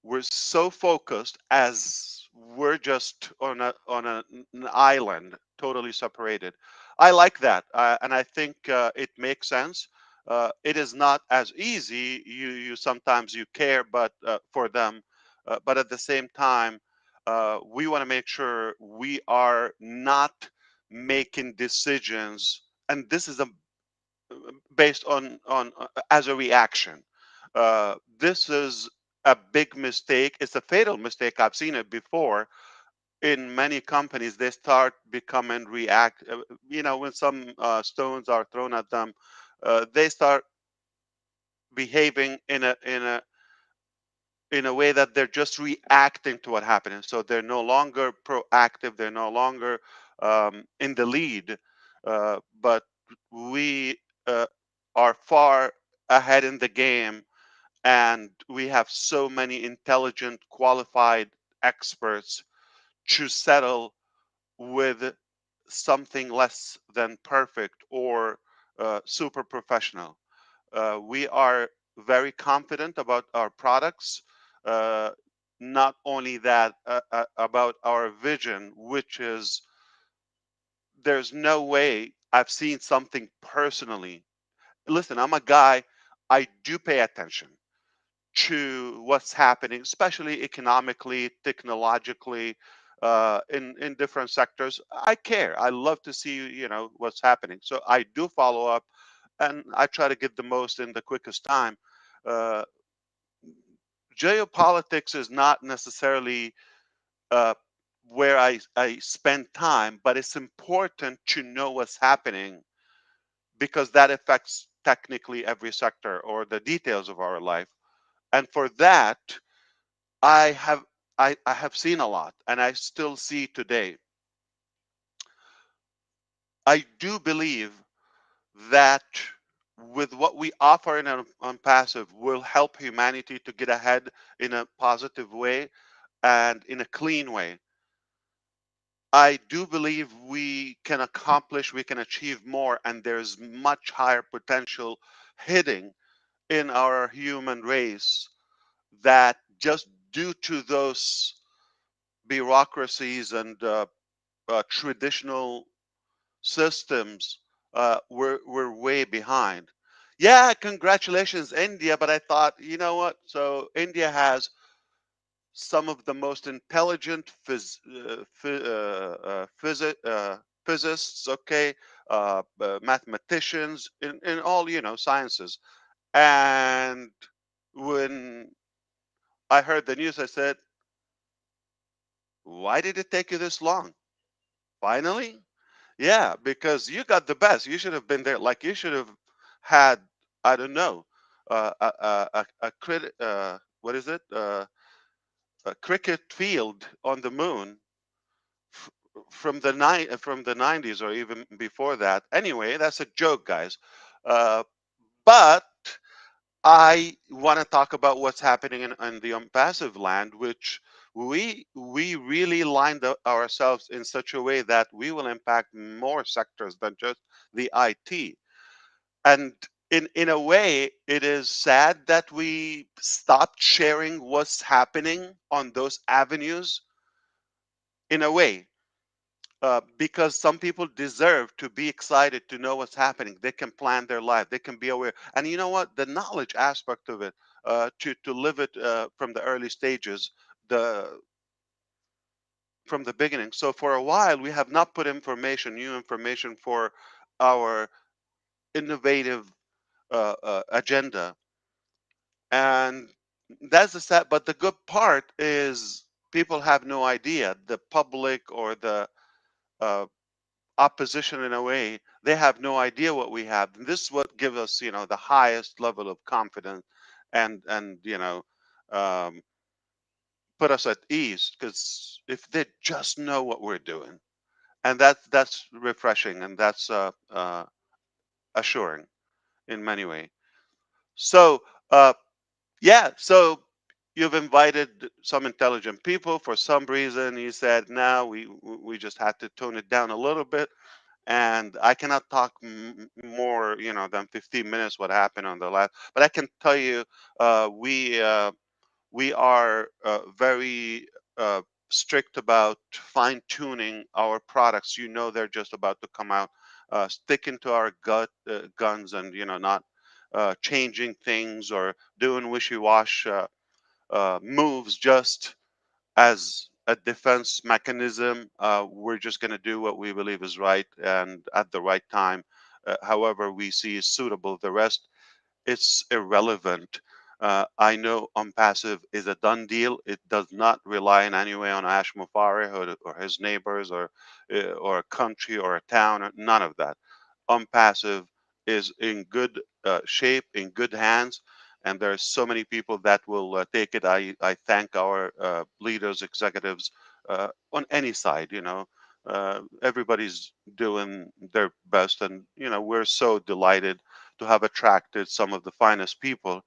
We're so focused, as we're just on an island, totally separated. I like that, and I think it makes sense. It is not as easy. You sometimes you care, but for them, but at the same time, we want to make sure we are not making decisions, and this is based on as a reaction. This is a big mistake. It's a fatal mistake. I've seen it before in many companies. They start becoming react. When some stones are thrown at them, they start behaving in a way that they're just reacting to what happened. So they're no longer proactive. They're no longer in the lead. But we are far ahead in the game, and we have so many intelligent, qualified experts to settle with something less than perfect or super professional. We are very confident about our products. Uh, Not only that, about our vision, which is there's no way I've seen something personally. Listen, I'm a guy, I do pay attention to what's happening, especially economically, technologically, in different sectors. I care. I love to see what's happening. So I do follow up, and I try to get the most in the quickest time. Uh, Geopolitics is not necessarily uh, where I spend time, but it's important to know what's happening because that affects technically every sector or the details of our life. And for that, I have I have seen a lot, and I still see today. I do believe that with what we offer on passive will help humanity to get ahead in a positive way and in a clean way. I do believe we can accomplish, we can achieve more, and there's much higher potential hidden in our human race that just due to those bureaucracies and traditional systems, we're way behind. Yeah, congratulations, India. But I thought, you know what? So India has some of the most intelligent physicists, okay, mathematicians in all sciences. And when I heard the news, I said, "Why did it take you this long? Finally?" Yeah, because you got the best. You should have been there. Like you should have had, I don't know, what is it? A cricket field on the moon f- from the 90s or even before that. Anyway, that's a joke, guys. Uh, but I want to talk about what's happening in the unpassive land, which we really lined up ourselves in such a way that we will impact more sectors than just the IT. And in a way, it is sad that we stopped sharing what's happening on those avenues in a way, because some people deserve to be excited to know what's happening. They can plan their life. They can be aware. And you know what? The knowledge aspect of it, to live it from the early stages, the from the beginning. So for a while, we have not put information, new information for our innovative agenda, and that's the sad. But the good part is people have no idea. The public or the uh, opposition in a way, they have no idea what we have, and this is what gives us the highest level of confidence, and um, put us at ease, because if they just know what we're doing, and that's refreshing, and that's assuring in many ways. So yeah, so you've invited some intelligent people. For some reason you said now we just had to tone it down a little bit, and I cannot talk more, than 15 minutes what happened on the last. But I can tell you, we are very strict about fine tuning our products. They're just about to come out, sticking to our guns, and not changing things or doing wishy-wash moves just as a defense mechanism. We're just going to do what we believe is right and at the right time, however we see is suitable. The rest, it's irrelevant. I know Passive is a done deal. It does not rely in any way on Ash Mufareh or his neighbors, or a country or a town, or none of that. Passive is in good shape, in good hands, and there's so many people that will take it. I thank our leaders, executives on any side, everybody's doing their best, and we're so delighted to have attracted some of the finest people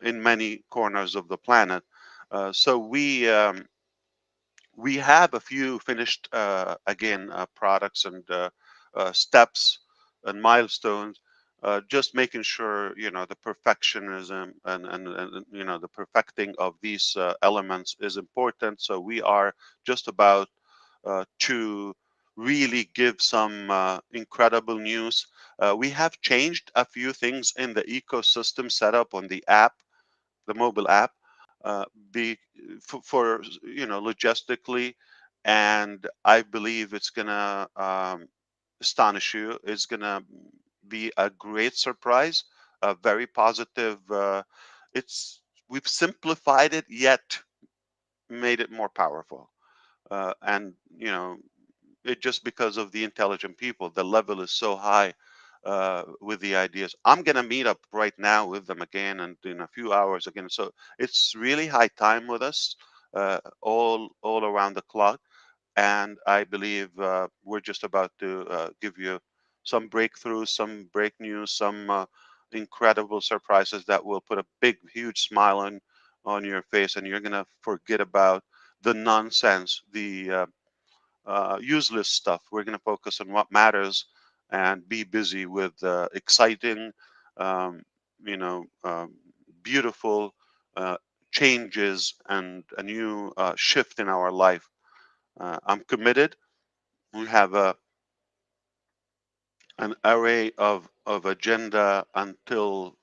in many corners of the planet. So we have a few finished again products and steps and milestones, just making sure the perfectionism and the perfecting of these elements is important. So we are just about to really give some incredible news. We have changed a few things in the ecosystem setup on the app, the mobile app, uh, be for logistically, and I believe it's gonna astonish you. It's gonna be a great surprise, a very positive. It's We've simplified it yet made it more powerful, and it just because of the intelligent people, the level is so high with the ideas. I'm gonna meet up right now with them again, and in a few hours again. So it's really high time with us, all around the clock, and I believe we're just about to give you some breakthroughs, some break news, some incredible surprises that will put a big, huge smile on your face, and you're gonna forget about the nonsense, the useless stuff. We're going to focus on what matters and be busy with exciting, um, you know, um, beautiful changes and a new shift in our life. I'm committed. We have an array of agenda until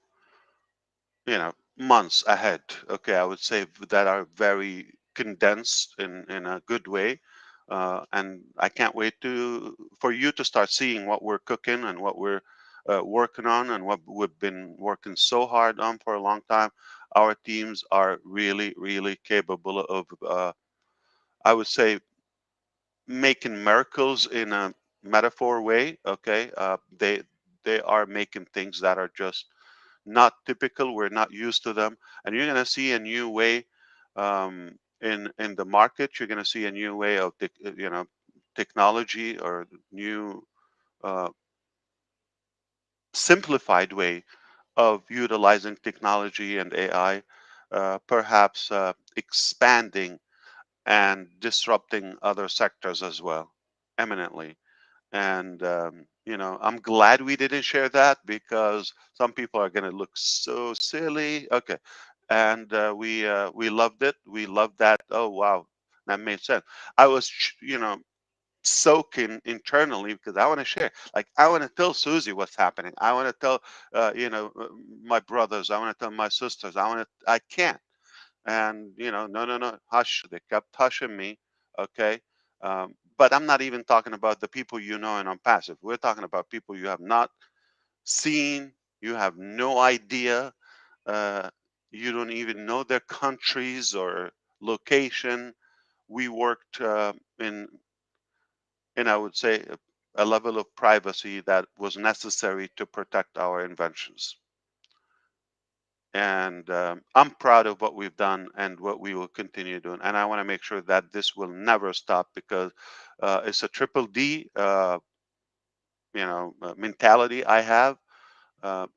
months ahead. Okay, I would say that are very condensed in a good way, and I can't wait to for you to start seeing what we're cooking and what we're working on and what we've been working so hard on for a long time. Our teams are really really capable of I would say making miracles in a metaphor way. Okay, they are making things that are just not typical. We're not used to them, and you're going to see a new way in the market. You're going to see a new way of technology, or new uh, simplified way of utilizing technology and AI, perhaps expanding and disrupting other sectors as well, eminently. And I'm glad we didn't share that, because some people are going to look so silly. Okay, and we loved it. We loved that. Oh wow, that made sense. I was soaking internally, because I want to share. Like, I want to tell Susie what's happening. I want to tell my brothers. I want to tell my sisters. I can't. And no, no, no, hush. They kept hushing me. Okay. But I'm not even talking about the people and on passive. We're talking about people you have not seen. You have no idea. uh, you don't even know their countries or location. We worked in I would say a level of privacy that was necessary to protect our inventions. And I'm proud of what we've done and what we will continue doing. And I want to make sure that this will never stop, because it's a triple D, mentality I have.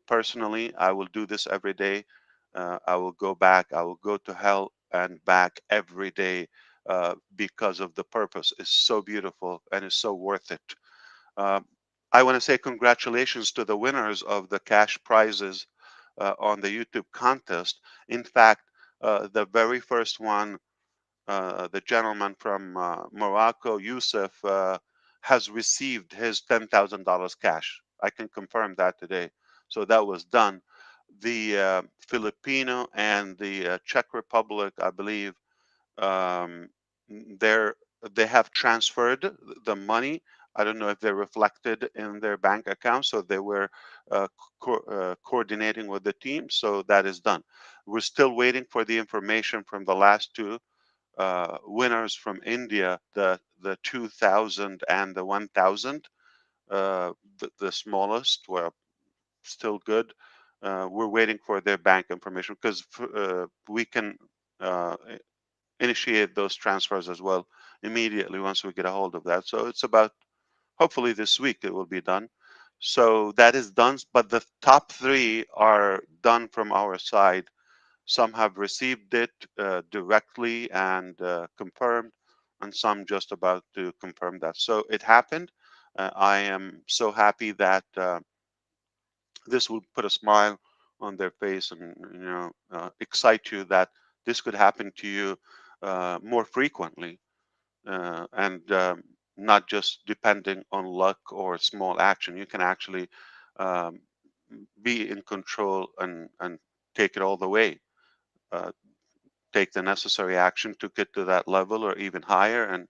Personally, I will do this every day. I will go back. I will go to hell and back every day, because of the purpose. It's so beautiful and it's so worth it. Uh, I want to say congratulations to the winners of the cash prizes on the YouTube contest. In fact, the very first one, the gentleman from Morocco, Yusuf, has received his $10,000 cash. I can confirm that today. So that was done. The Filipino and the Czech Republic, I believe, um, they're they have transferred the money. I don't know if they're reflected in their bank account, so they were coordinating with the team. So that is done. We're still waiting for the information from the last two winners from India, the 2000 and the 1000. The smallest were still good. We're waiting for their bank information, because we can initiate those transfers as well immediately once we get a hold of that. So it's about, hopefully this week it will be done. So that is done, but the top 3 are done from our side. Some have received it directly and confirmed, and some just about to confirm that. So it happened. I am so happy that this will put a smile on their face and excite you that this could happen to you more frequently, and not just depending on luck or small action. You can actually um, be in control and take it all the way. Take the necessary action to get to that level or even higher, and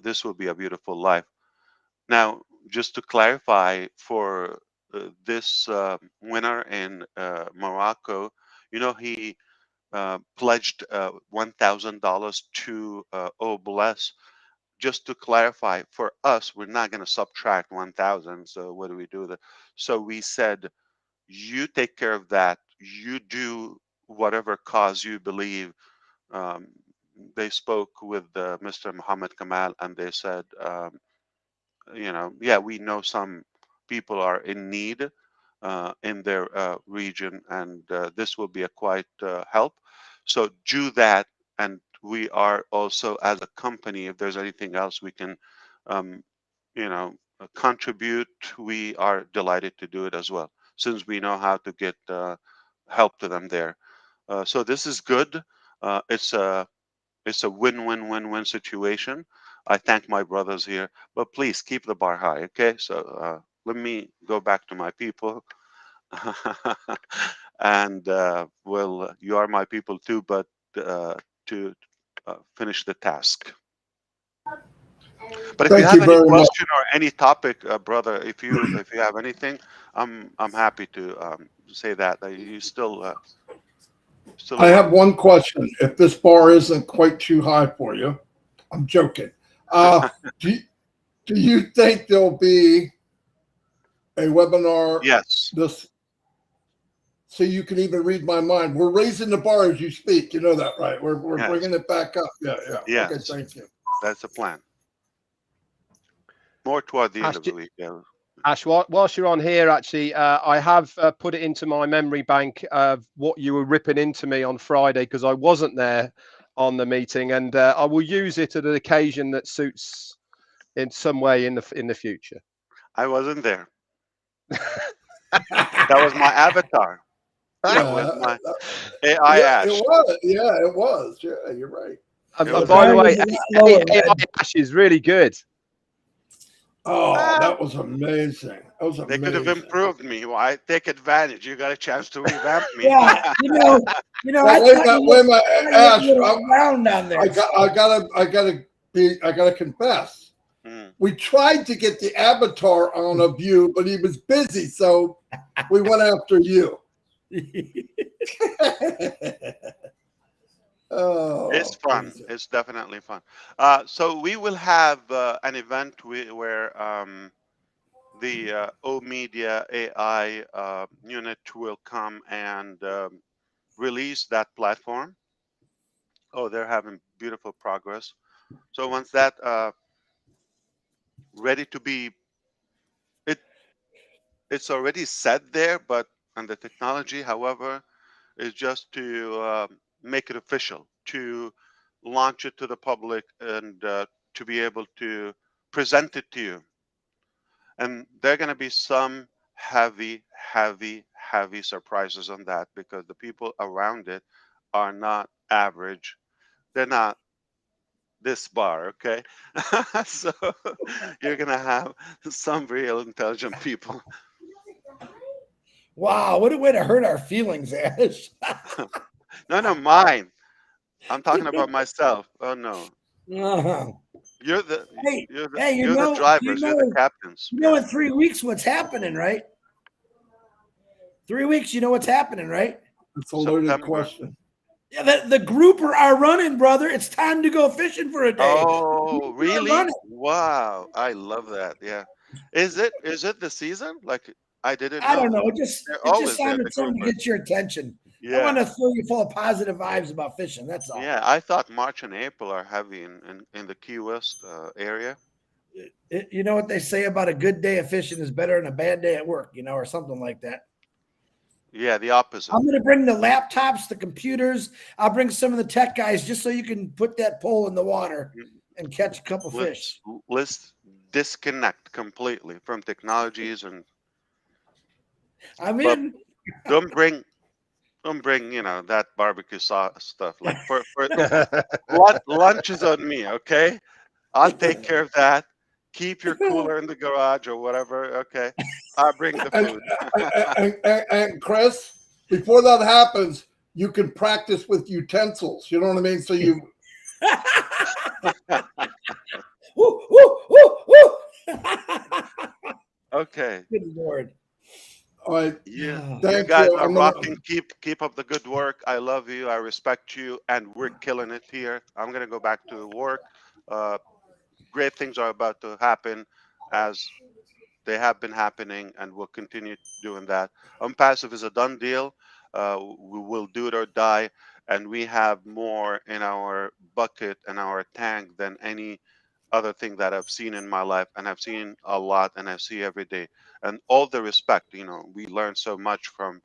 this will be a beautiful life. Now, just to clarify, for this winner in Morocco, he pledged $1,000 to Obless. Just to clarify, for us, we're not going to subtract 1,000. So what do we do with it? So we said, you take care of that. You do whatever cause you believe. Um, they spoke with Mr. Muhammad Kamal, and they said, yeah, we know some people are in need in their region, and this will be a quite help. So do that, and we are also, as a company, if there's anything else we can, um, contribute, we are delighted to do it as well, since we know how to get help to them there. So this is good. It's a win-win-win-win situation. I thank my brothers here, but please keep the bar high, okay? So let me go back to my people. And well, you are my people too, but to finish the task. But if you Thank have you any very much. question or any topic, brother, if you have anything, I'm happy to say that. You still I have around. one question. If this bar isn't quite too high for you, I'm joking. Do you think there'll be a webinar Yes. this so you can even read my mind? We're raising the bar as you speak. You know that, right? We're Yes. bringing it back up. Yeah. Yes. Okay, thank you. That's the plan. More toward the end Ash, of the week. Yeah. Ash, whilst you're on here, actually, I have put it into my memory bank of what you were ripping into me on Friday, because I wasn't there on the meeting, and I will use it at an occasion that suits in some way in the future. I wasn't there. That was my avatar. That was my AI Ash. It was. Yeah, it was. Yeah, you're right. And, It and was by Mine the way, was a lot lower, AI Red. Ash is really good. Oh, that was amazing. That was They could have amazing. improved me. Well, I take advantage. You got a chance to revamp me. Yeah, Well, I wait thought a minute, Ash. you were around on there. I gotta confess. Mm. We tried to get the avatar on a view, but he was busy, so we went after you. Oh, It's fun. crazy. It's definitely fun. So we will have an event where the O Media AI unit will come and release that platform. Oh, they're having beautiful progress. So once that ready to be, it's already set there, but and the technology, however, is just to make it official, to launch it to the public, and to be able to present it to you. And there are going to be some heavy, heavy, heavy surprises on that, because the people around it are not average. They're not this bar, okay? So you're going to have some real intelligent people. Wow, what a way to hurt our feelings, Ash. No, mine. I'm talking about myself. Oh no. Uh-huh. You're the Hey, you're the hey, you're the drivers, you're the captains. in 3 weeks what's happening, right? 3 weeks, you know what's happening, right? It's a loaded September. question. Yeah, the grouper are running, brother. It's time to go fishing for a day. Oh, really? running. Wow. I love that. Yeah. Is it the season? Like I didn't I know. don't know. It just always there, sounded the something to groomers. get your attention. I Yeah. want to fill you full of positive vibes about fishing. That's all. Yeah, I thought March and April are heavy in the Key West area. You know what they say about a good day of fishing is better than a bad day at work, or something like that. Yeah, the opposite. I'm going to bring the laptops, the computers. I'll bring some of the tech guys just so you can put that pole in the water and catch a couple fish. Let's disconnect completely from technologies and I'm but in. don't bring that barbecue sauce stuff. Like for lunch is on me, okay? I'll take care of that. Keep your cooler in the garage or whatever. Okay, I'll bring the food. And Chris, before that happens, you can practice with utensils. You know what I mean? So you. Woo, woo, woo, woo. Okay. Good Lord. All right. You Thank guys you. are I'm gonna- rocking. Keep up the good work. I love you. I respect you, and we're killing it here. I'm gonna go back to work. Great things are about to happen, as they have been happening, and we'll continue doing that. Unpassive is a done deal. We will do it or die, and we have more in our bucket and our tank than any other thing that I've seen in my life, and I've seen a lot, and I see every day. And all the respect, we learn so much from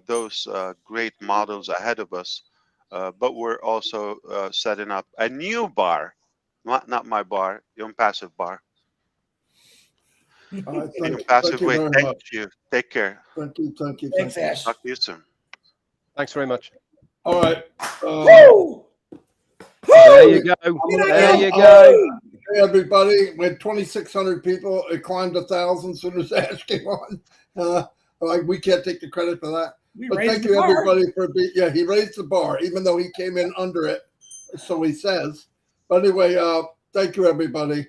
those great models ahead of us. But we're also setting up a new bar, not my bar, the Unpassive bar. All right, The thank Unpassive you way. very Thank much. you. Take care. Thank you. Thanks, Ash. Talk to you soon. Thanks very much. All right. Woo! There Woo! you go. Get There out. you go. Hey, everybody. We had 2,600 people. It climbed 1,000 as soon as Ash came on. We can't take the credit for that. We But raised thank the you, bar. everybody, for being. Yeah, he raised the bar, even though he came in under it. So he says. But anyway, thank you, everybody.